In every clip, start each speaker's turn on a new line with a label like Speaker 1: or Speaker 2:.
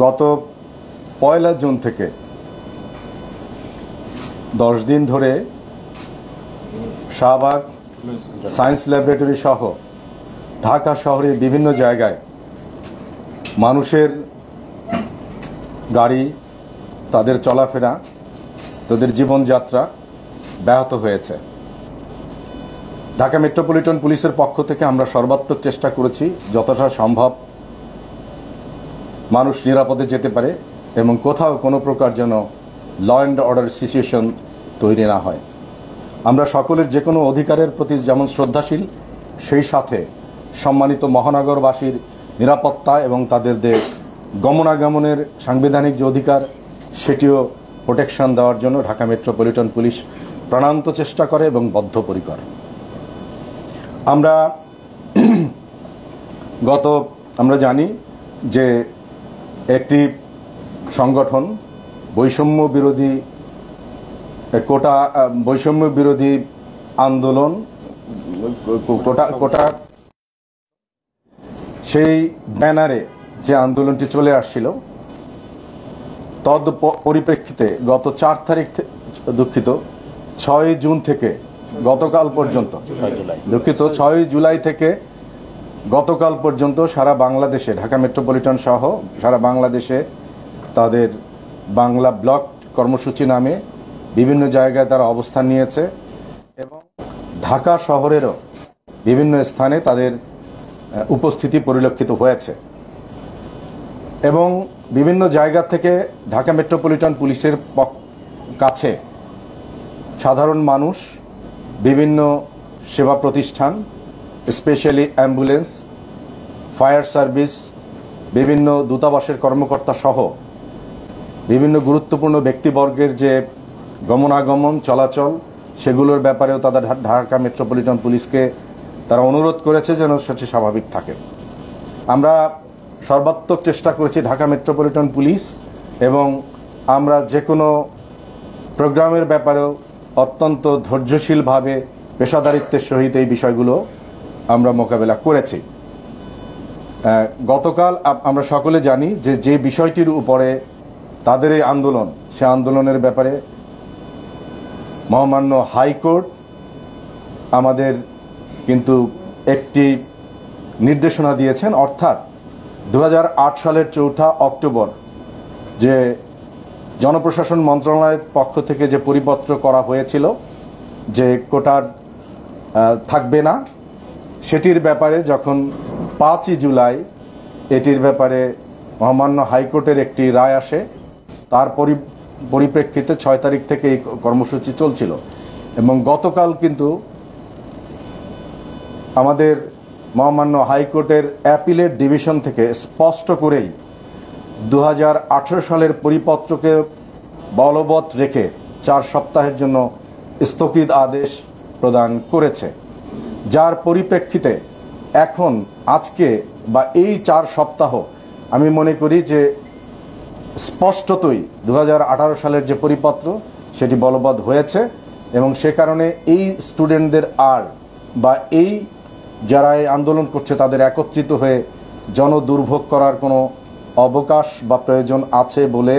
Speaker 1: গত 1 জুন থেকে 10 দিন ধরে শাহবাগ সায়েন্স ল্যাবরেটরি সহ ঢাকা শহরের বিভিন্ন জায়গায় মানুষের গাড়ি, তাদের চলাফেরা, তাদের জীবনযাত্রা ব্যাহত হয়েছে। ঢাকা মেট্রোপলিটন পুলিশের পক্ষ থেকে আমরা সর্বাত্মক চেষ্টা করেছি যতটা সম্ভব মানুষ নিরাপদে যেতে পারে এবং কোথাও কোনো প্রকার যেন ল অ্যান্ড অর্ডার সিচুয়েশন তৈরি না হয়। আমরা সকলের যে কোনো অধিকারের প্রতি যেমন শ্রদ্ধাশীল, সেই সাথে সম্মানিত মহানগরবাসীর নিরাপত্তা এবং তাদের গমনাগমনের সাংবিধানিক যে অধিকার সেটিও প্রোটেকশন দেওয়ার জন্য ঢাকা মেট্রোপলিটন পুলিশ প্রাণান্ত চেষ্টা করে এবং বদ্ধপরিকর। আমরা জানি যে একটি সংগঠন বৈষম্য বিরোধী আন্দোলন কোটা সেই ব্যানারে যে আন্দোলনটি চলে আসছিল, তদ পরিপ্রেক্ষিতে গত 6 জুন থেকে গতকাল পর্যন্ত 6 জুলাই থেকে গতকাল পর্যন্ত সারা বাংলাদেশে, ঢাকা মেট্রোপলিটন সহ সারা বাংলাদেশে তাদের বাংলা ব্লক কর্মসূচি নামে বিভিন্ন জায়গায় তারা অবস্থান নিয়েছে এবং ঢাকা শহরেরও বিভিন্ন স্থানে তাদের উপস্থিতি পরিলক্ষিত হয়েছে এবং বিভিন্ন জায়গা থেকে ঢাকা মেট্রোপলিটন পুলিশের কাছে সাধারণ মানুষ, বিভিন্ন সেবা প্রতিষ্ঠান, স্পেশালি অ্যাম্বুলেন্স, ফায়ার সার্ভিস, বিভিন্ন দূতাবাসের কর্মকর্তা সহ বিভিন্ন গুরুত্বপূর্ণ ব্যক্তিবর্গের যে গমনাগমন চলাচল, সেগুলোর ব্যাপারেও তাদের ঢাকা মেট্রোপলিটন পুলিশকে তারা অনুরোধ করেছে যেন সেটি স্বাভাবিক থাকে। আমরা সর্বাত্মক চেষ্টা করেছি ঢাকা মেট্রোপলিটন পুলিশ, এবং আমরা যে কোনো প্রোগ্রামের ব্যাপারেও অত্যন্ত ধৈর্যশীলভাবে পেশাদারিত্বের সহিত এই বিষয়গুলো আমরা মোকাবেলা করেছি। গতকাল আমরা সকলে জানি যে বিষয়টির উপরে তাদের এই আন্দোলন, সে আন্দোলনের ব্যাপারে মহামান্য হাইকোর্ট আমাদের কিন্তু একটি নির্দেশনা দিয়েছেন, অর্থাৎ 2008 সালের 4 অক্টোবর যে জনপ্রশাসন মন্ত্রণালয়ের পক্ষ থেকে যে পরিপত্র করা হয়েছিল যে কোটার থাকবে না, সেটির ব্যাপারে যখন 5 জুলাই এটির ব্যাপারে মহামান্য হাইকোর্টের একটি রায় আসে, তার পরিপ্রেক্ষিতে 6 তারিখ থেকে এই কর্মসূচি চলছিল এবং গতকাল কিন্তু আমাদের মহামান্য হাইকোর্টের অ্যাপিলেট ডিভিশন থেকে স্পষ্ট করেই 2018 সালের পরিপত্রকে বলবৎ রেখে 4 সপ্তাহের জন্য স্থগিত আদেশ প্রদান করেছে, যার পরিপ্রেক্ষিতে এখন আজকে বা এই 4 সপ্তাহ আমি মনে করি যে স্পষ্টতই 2018 সালের যে পরিপত্র সেটি বলবৎ হয়েছে এবং সে কারণে এই স্টুডেন্টদের বা এই যারা এই আন্দোলন করছে তাদের একত্রিত হয়ে জনদুর্ভোগ করার কোনো অবকাশ বা প্রয়োজন আছে বলে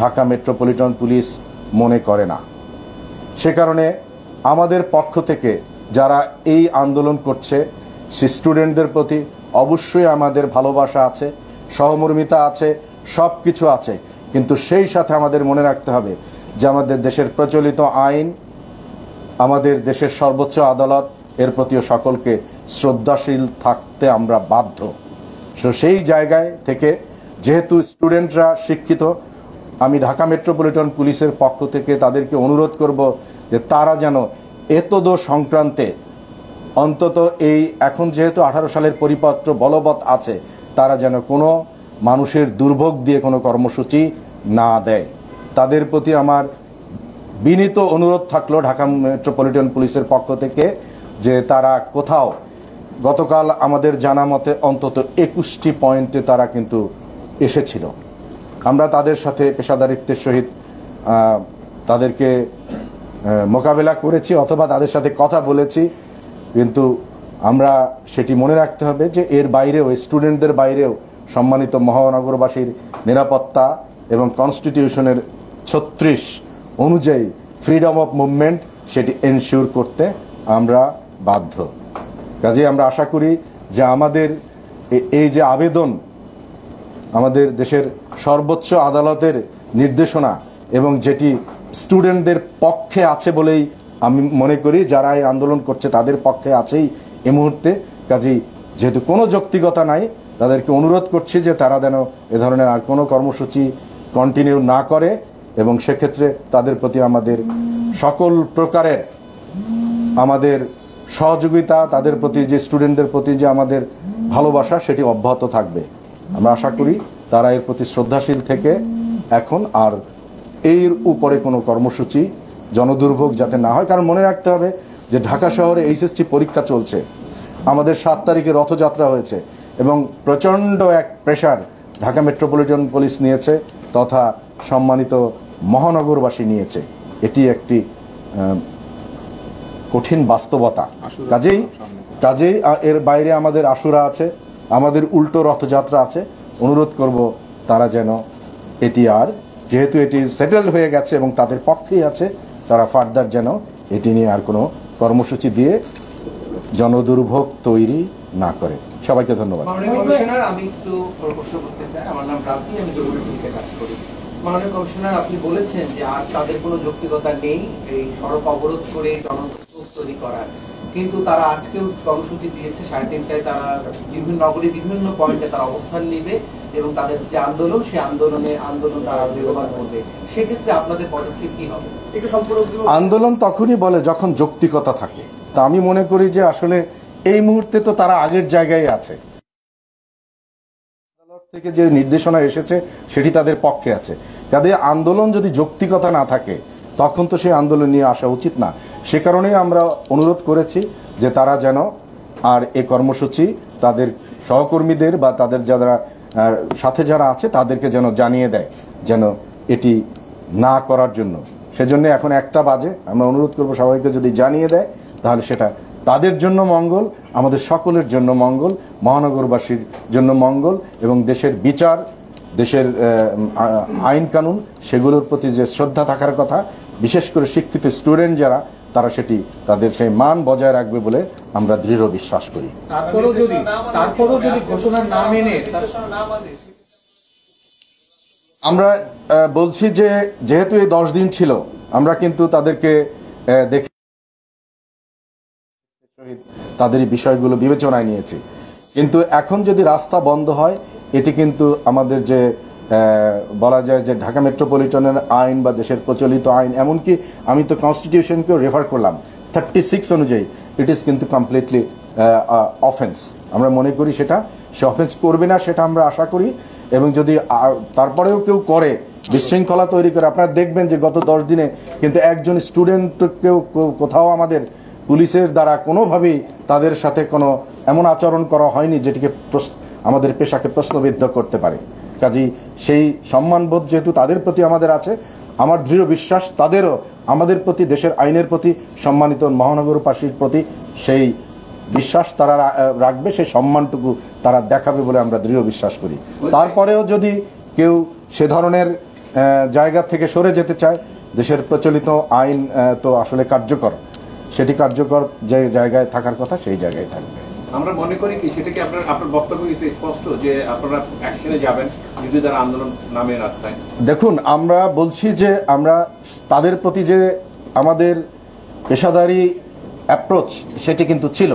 Speaker 1: ঢাকা মেট্রোপলিটন পুলিশ মনে করে না। সে কারণে আমাদের পক্ষ থেকে যারা এই আন্দোলন করছে সে স্টুডেন্টদের প্রতি অবশ্যই আমাদের ভালোবাসা আছে, সহমর্মিতা আছে, সব কিছু আছে, কিন্তু সেই সাথে আমাদের মনে রাখতে হবে যে আমাদের দেশের প্রচলিত আইন, আমাদের দেশের সর্বোচ্চ আদালত, এর প্রতিও সকলকে শ্রদ্ধাশীল থাকতে আমরা বাধ্য। সেই জায়গায় থেকে যেহেতু স্টুডেন্টরা শিক্ষিত, আমি ঢাকা মেট্রোপলিটন পুলিশের পক্ষ থেকে তাদেরকে অনুরোধ করব যে তারা যেন এতদ সংক্রান্তে অন্তত এই এখন যেহেতু 18 সালের পরিপত্র বলবৎ আছে, তারা যেন কোনো মানুষের দুর্ভোগ দিয়ে কোনো কর্মসূচি না দেয়। তাদের প্রতি আমার বিনীত অনুরোধ থাকলো ঢাকা মেট্রোপলিটন পুলিশের পক্ষ থেকে যে তারা কোথাও, গতকাল আমাদের জানা মতে অন্তত 21টি পয়েন্টে তারা কিন্তু এসেছিল। আমরা তাদের সাথে পেশাদারিত্বের সহিত তাদেরকে মোকাবেলা করেছি অথবা তাদের সাথে কথা বলেছি, কিন্তু আমরা সেটি মনে রাখতে হবে যে এর বাইরেও, স্টুডেন্টদের বাইরেও সম্মানিত মহানগরবাসীর নিরাপত্তা এবং কনস্টিটিউশনের 36 অনুযায়ী ফ্রিডম অফ মুভমেন্ট সেটি এনশিওর করতে আমরা বাধ্য। কাজেই আমরা আশা করি যে আমাদের এই যে আবেদন আমাদের দেশের সর্বোচ্চ আদালতের নির্দেশনা এবং যেটি স্টুডেন্টদের পক্ষে আছে বলেই আমি মনে করি, যারা এই আন্দোলন করছে তাদের পক্ষে আছেই এই মুহূর্তে। কাজেই যেহেতু কোনো যৌক্তিকতা নাই, তাদেরকে অনুরোধ করছি যে তারা যেন এ ধরনের আর কোনো কর্মসূচি কন্টিনিউ না করে এবং সেক্ষেত্রে তাদের প্রতি আমাদের সকল প্রকারের আমাদের সহযোগিতা, তাদের প্রতি যে স্টুডেন্টদের প্রতি যে আমাদের ভালোবাসা সেটি অব্যাহত থাকবে। আমরা আশা করি তারা এর প্রতি শ্রদ্ধাশীল থেকে এখন আর এর উপরে কোনো কর্মসূচি জনদুর্ভোগ যাতে না হয়। কারণ মনে রাখতে হবে যে ঢাকা শহরে এইচএসসি পরীক্ষা চলছে, আমাদের 7 তারিখে রথযাত্রা হয়েছে এবং প্রচণ্ড এক প্রেশার ঢাকা মেট্রোপলিটন পুলিশ নিয়েছে তথা সম্মানিত মহানগরবাসী নিয়েছে। এটি একটি কঠিন বাস্তবতা। কাজেই এর বাইরে আমাদের আশুরা আছে, আমাদের উল্টো রথযাত্রা আছে। অনুরোধ করব তারা যেন এটি আর যেহেতু এটি সেটেলড হয়ে গেছে এবং তাদের পক্ষেই আছে, তারা ফার্দার যেন এটি নিয়ে আর কোনো কর্মসূচি দিয়ে জনদুর্ভোগ তৈরি না করে। সবাইকে ধন্যবাদ।
Speaker 2: কমিশনার, আমি একটু প্রশ্ন করতে চাই। আমার নাম রাব্বি, আমি জরুরিতে কাজ করি। মাননীয় কমিশনার, আপনি বলেছেন যে আর তাদের কোনো যৌক্তিকতা নেই এই সড়ক অবরোধ করে জনদুর্ভোগ তৈরি করার, কিন্তু তারা আজকেও কর্মসূচি দিয়েছে 3:30টায়। তারা বিভিন্ন নগরী বিভিন্ন পয়েন্টে তারা অবস্থান নেবে এবং তাদের যে আন্দোলন সেই আন্দোলন তারা বেগবান করবে। সেক্ষেত্রে আপনাদের পদক্ষেপ কি হবে? একটু সম্পূর্ণ
Speaker 1: আন্দোলন তখনই বলে যখন যৌক্তিকতা থাকে। তা আমি মনে করি যে আসলে এই মুহূর্তে তো তারা আগের জায়গায় আছে, আদালত থেকে যে নির্দেশনা এসেছে সেটি তাদের পক্ষে আছে। কাজে আন্দোলন যদি যৌক্তিকতা না থাকে তখন তো সেই আন্দোলন নিয়ে আসা উচিত না। সে কারণেই আমরা অনুরোধ করেছি যে তারা যেন আর এই কর্মসূচি তাদের সহকর্মীদের বা তাদের যারা সাথে যারা আছে তাদেরকে যেন জানিয়ে দেয় যেন এটি না করার জন্য। সেজন্য এখন 1টা বাজে, আমরা অনুরোধ করব সবাইকে যদি জানিয়ে দেয় তাহলে সেটা তাদের জন্য মঙ্গল, আমাদের সকলের জন্য মঙ্গল, মহানগরবাসীর জন্য মঙ্গল এবং দেশের বিচার, দেশের আইন কানুন সেগুলোর প্রতি যে শ্রদ্ধা থাকার কথা, বিশেষ করে শিক্ষিত স্টুডেন্ট যারা, তারা সেটি তাদের সেই মান বজায় রাখবে বলে আমরা দৃঢ় বিশ্বাস করি।
Speaker 2: তারপরও যদি ঘোষণা না মেনে
Speaker 1: আমরা বলছি যে যেহেতু এই 10 দিন ছিল, আমরা কিন্তু তাদেরকে দেখে তাদের এই বিষয়গুলো বিবেচনায় নিয়েছি। কিন্তু এখন যদি রাস্তা বন্ধ হয়, এটি কিন্তু আমাদের যে বলা যায় যে ঢাকা মেট্রোপলিটনের আইন বা দেশের প্রচলিত আইন, এমনকি আমি তো কনস্টিটিউশনকেও রেফার করলাম 36 অনুযায়ী, ইট ইজ কিন্তু কমপ্লিটলি অফেন্স। আমরা মনে করি সে অফেন্স করবে না, সেটা আমরা আশা করি। এবং যদি তারপরেও কেউ করে, বিশৃঙ্খলা তৈরি করে, আপনারা দেখবেন যে গত 10 দিনে কিন্তু একজন স্টুডেন্টকেও কোথাও আমাদের পুলিশের দ্বারা কোনোভাবেই তাদের সাথে কোনো এমন আচরণ করা হয়নি যেটিকে আমাদের পেশাকে প্রশ্নবিদ্ধ করতে পারে। কাজেই সেই সম্মানবোধ যেহেতু তাদের প্রতি আমাদের আছে, আমার দৃঢ় বিশ্বাস তাদেরও আমাদের প্রতি, দেশের আইনের প্রতি, সম্মানিত মহানগরবাসীর প্রতি সেই বিশ্বাস তারা রাখবে, সেই সম্মানটুকু তারা দেখাবে বলে আমরা দৃঢ় বিশ্বাস করি। তারপরেও যদি কেউ সে ধরনের জায়গা থেকে সরে যেতে চায়, দেশের প্রচলিত আইন তো আসলে কার্যকর, সেটি কার্যকর যে জায়গায় থাকার কথা সেই জায়গায় থাকবে।
Speaker 3: আমরা মনে করি কি সেটা কি আপনার বক্তব্য স্পষ্ট যে আপনারা অ্যাকশনে যাবেন যদি তারা আন্দোলন নামে রাস্তায়?
Speaker 1: দেখুন, আমরা বলছি যে আমরা তাদের প্রতি যে আমাদের পেশাদারি অ্যাপ্রোচ সেটি কিন্তু ছিল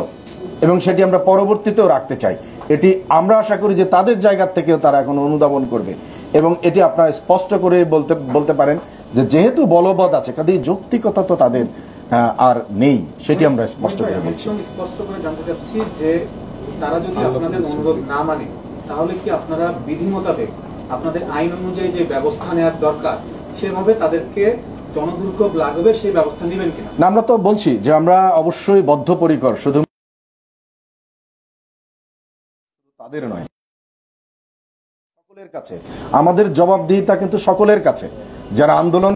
Speaker 1: এবং সেটি আমরা পরবর্তীতেও রাখতে চাই। এটি আমরা আশা করি যে তাদের জায়গা থেকেও তারা এখন অনুধাবন করবে এবং এটি আপনারা স্পষ্ট করে বলতে পারেন যে যেহেতু বলবৎ আছে, কাজেই যৌক্তিকতা তো তাদের আর নেই, সেটি আমরা স্পষ্ট করে বলছি।
Speaker 2: স্পষ্ট করে জানতে চাচ্ছি যে তারা যদি আপনাদের অনুরোধ না মানে তাহলে কি আপনারা বিধি মোতাবেক আপনাদের আইন অনুযায়ী যে ব্যবস্থা নেওয়ার দরকার সেভাবে তাদেরকে জনদুর্ভোগ লাগবে সেই ব্যবস্থা নেবেন কিনা?
Speaker 1: না, আমরা তো বলছি যে আমরা অবশ্যই বদ্ধপরিকর, শুধু তাদের নয়, সকলের কাছে আমাদের জবাবদিহিতা কিন্তু সকলের কাছে। যারা আন্দোলন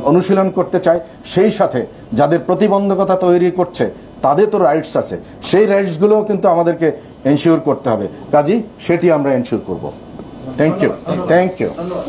Speaker 1: অনুশীলন করতে চায়, সেই সাথে যাদের প্রতিবন্ধকতা তৈরি করছে তাদের তো রাইটস আছে, সেই রাইটসগুলোও কিন্তু আমাদেরকে এনশিওর করতে হবে, কাজেই সেটি আমরা এনশিওর করব। Thank you.
Speaker 2: ধন্যবাদ।
Speaker 1: Thank you.
Speaker 2: ধন্যবাদ।